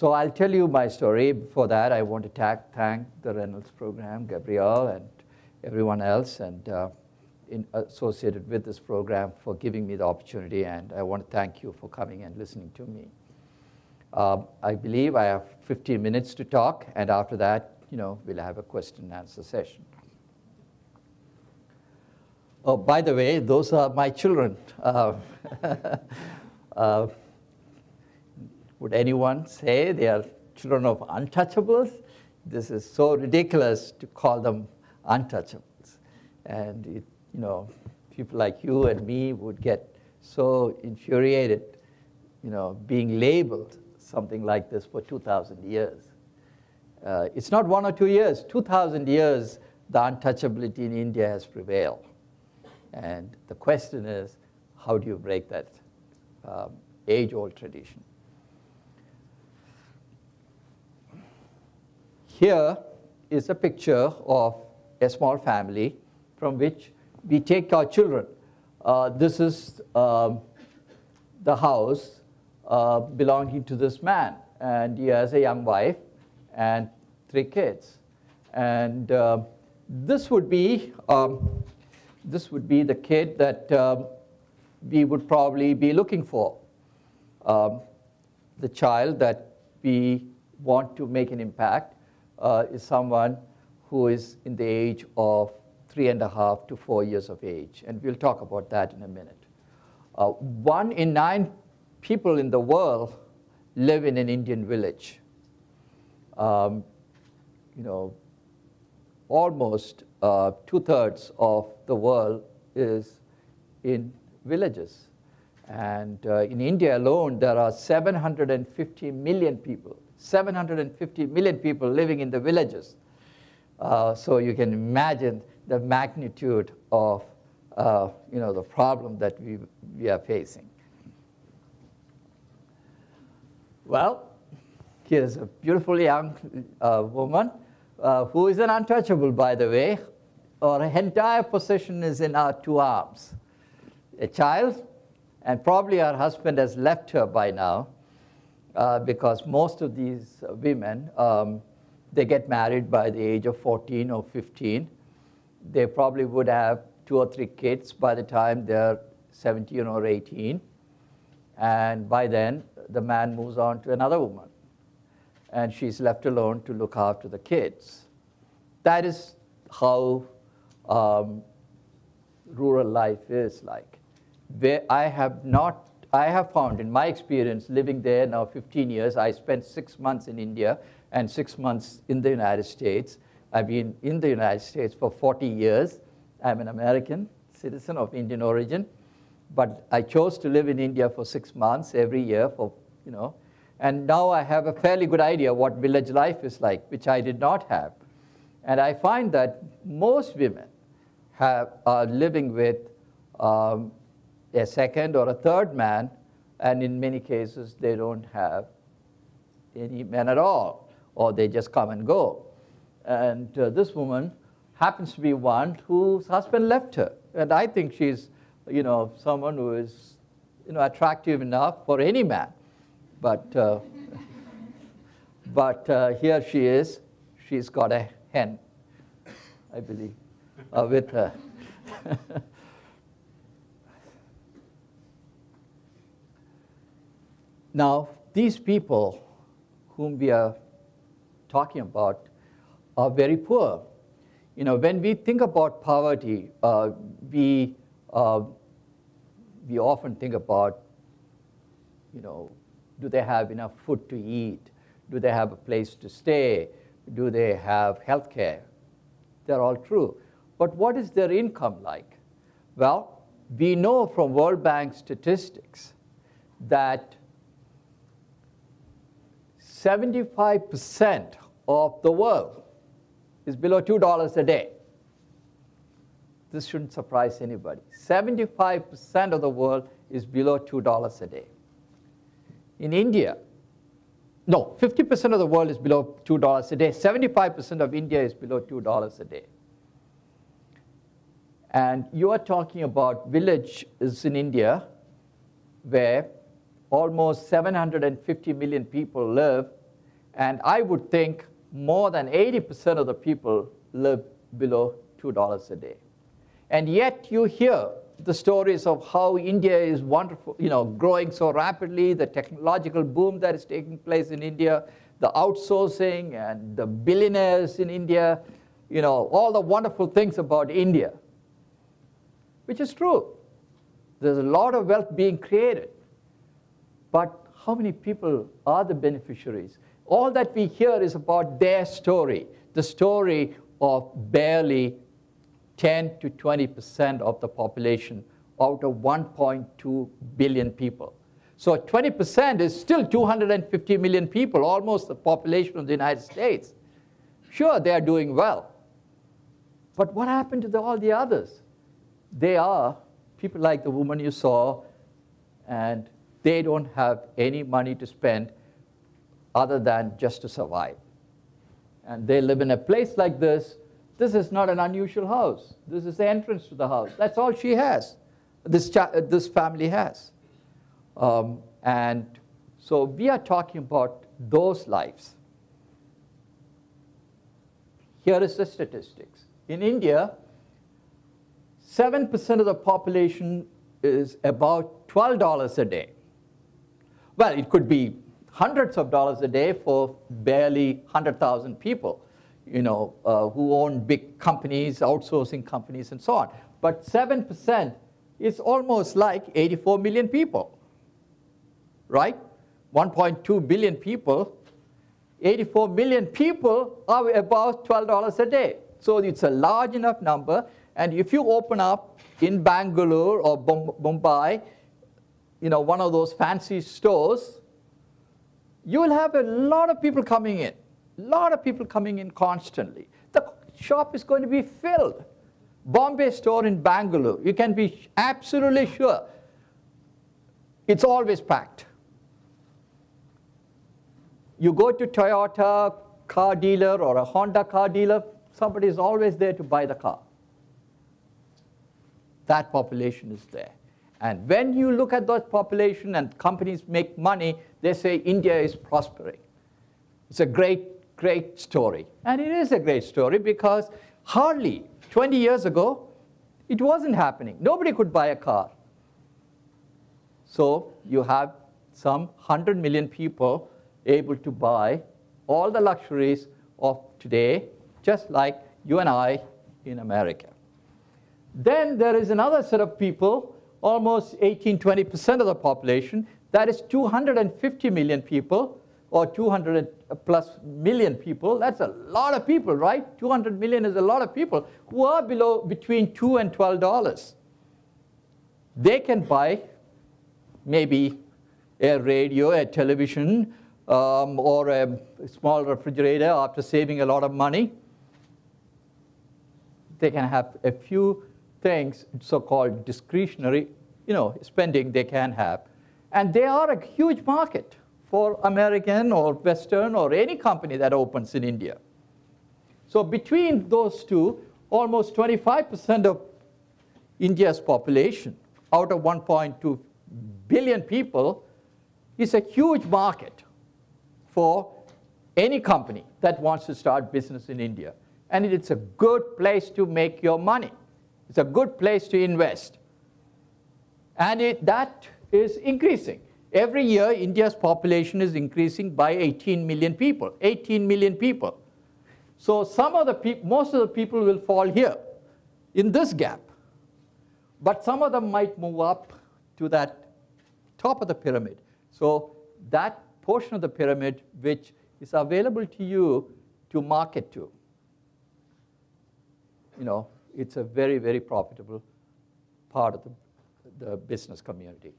So I'll tell you my story. Before that, I want to thank the Reynolds program, Gabrielle, and everyone else and associated with this program for giving me the opportunity. And I want to thank you for coming and listening to me. I believe I have 15 minutes to talk, and after that, we'll have a question and answer session. Oh, by the way, those are my children. Would anyone say they are children of untouchables? This is so ridiculous to call them untouchables. And people like you and me would get so infuriated, being labeled something like this for 2,000 years. It's not 1 or 2 years. 2,000 years, the untouchability in India has prevailed. And the question is, how do you break that age-old tradition? Here is a picture of a small family from which we take our children. This is the house belonging to this man. And he has a young wife and 3 kids. And this would be the kid that we would probably be looking for. The child that we want to make an impact is someone who is in the age of 3.5 to 4 years of age. And we'll talk about that in a minute. 1 in 9 people in the world live in an Indian village. Almost 2/3 of the world is in villages. And in India alone, there are 750 million people. 750 million people living in the villages. So you can imagine the magnitude of the problem that we are facing. Well, here's a beautiful young woman who is an untouchable, by the way. Her entire possession is in her 2 arms. A child, and probably her husband has left her by now. Because most of these women, they get married by the age of 14 or 15. They probably would have 2 or 3 kids by the time they're 17 or 18. And by then, the man moves on to another woman. And she's left alone to look after the kids. That is how rural life is like. I have found, in my experience, living there now 15 years, I spent 6 months in India and 6 months in the United States. I've been in the United States for 40 years. I'm an American citizen of Indian origin. But I chose to live in India for 6 months every year and now I have a fairly good idea what village life is like, which I did not have. And I find that most women are living with a second or a third man, and in many cases they don't have any men at all, or they just come and go. And this woman happens to be one whose husband left her. And I think she's someone who is attractive enough for any man. But here she is. She's got a hen, I believe, with her. Now, these people whom we are talking about are very poor. When we think about poverty, we often think about, do they have enough food to eat? Do they have a place to stay? Do they have health care? They're all true. But what is their income like? Well, we know from World Bank statistics that 75% of the world is below $2 a day. This shouldn't surprise anybody. 75% of the world is below $2 a day. In India, no, 50% of the world is below $2 a day. 75% of India is below $2 a day. And you are talking about villages in India where almost 750 million people live And I would think more than 80% of the people live below $2 a day. And yet you hear the stories of how India is wonderful, growing so rapidly, the technological boom that is taking place in India, the outsourcing and the billionaires in India, all the wonderful things about India, which is true. There's a lot of wealth being created. But how many people are the beneficiaries? All that we hear is about their story, the story of barely 10 to 20% of the population out of 1.2 billion people. So 20% is still 250 million people, almost the population of the United States. Sure, they are doing well. But what happened to all the others? They are people like the woman you saw, and they don't have any money to spend other than just to survive. And they live in a place like this. This is not an unusual house. This is the entrance to the house. That's all she has, this family has. And so we are talking about those lives. Here is the statistics. In India, 7% of the population is about $12 a day. Well, it could be hundreds of dollars a day for barely 100,000 people, who own big companies, outsourcing companies, and so on. But 7% is almost like 84 million people, right? 1.2 billion people, 84 million people are about $12 a day. So it's a large enough number. And if you open up in Bangalore or Mumbai, one of those fancy stores, you will have a lot of people coming in. A lot of people coming in constantly. The shop is going to be filled. Bombay store in Bangalore, you can be absolutely sure it's always packed. You go to Toyota car dealer or a Honda car dealer, somebody is always there to buy the car. That population is there. And when you look at that population and companies make money, they say India is prospering. It's a great, great story. And it is a great story because hardly 20 years ago, it wasn't happening. Nobody could buy a car. So you have some 100 million people able to buy all the luxuries of today, just like you and I in America. Then there is another set of people, almost 18–20% of the population, that is 250 million people, or 200 plus million people. That's a lot of people, right? 200 million is a lot of people who are between $2 and $12. They can buy maybe a radio, a television, or a small refrigerator after saving a lot of money. They can have a few things, so-called discretionary, spending they can have. And they are a huge market for American or Western or any company that opens in India. So between those two, almost 25% of India's population, out of 1.2 billion people, is a huge market for any company that wants to start business in India. And it's a good place to make your money. It's a good place to invest. And that is increasing. Every year, India's population is increasing by 18 million people. 18 million people. So most of the people will fall here, in this gap. But some of them might move up to that top of the pyramid. So that portion of the pyramid which is available to you to market to, it's a very, very profitable part of the business community.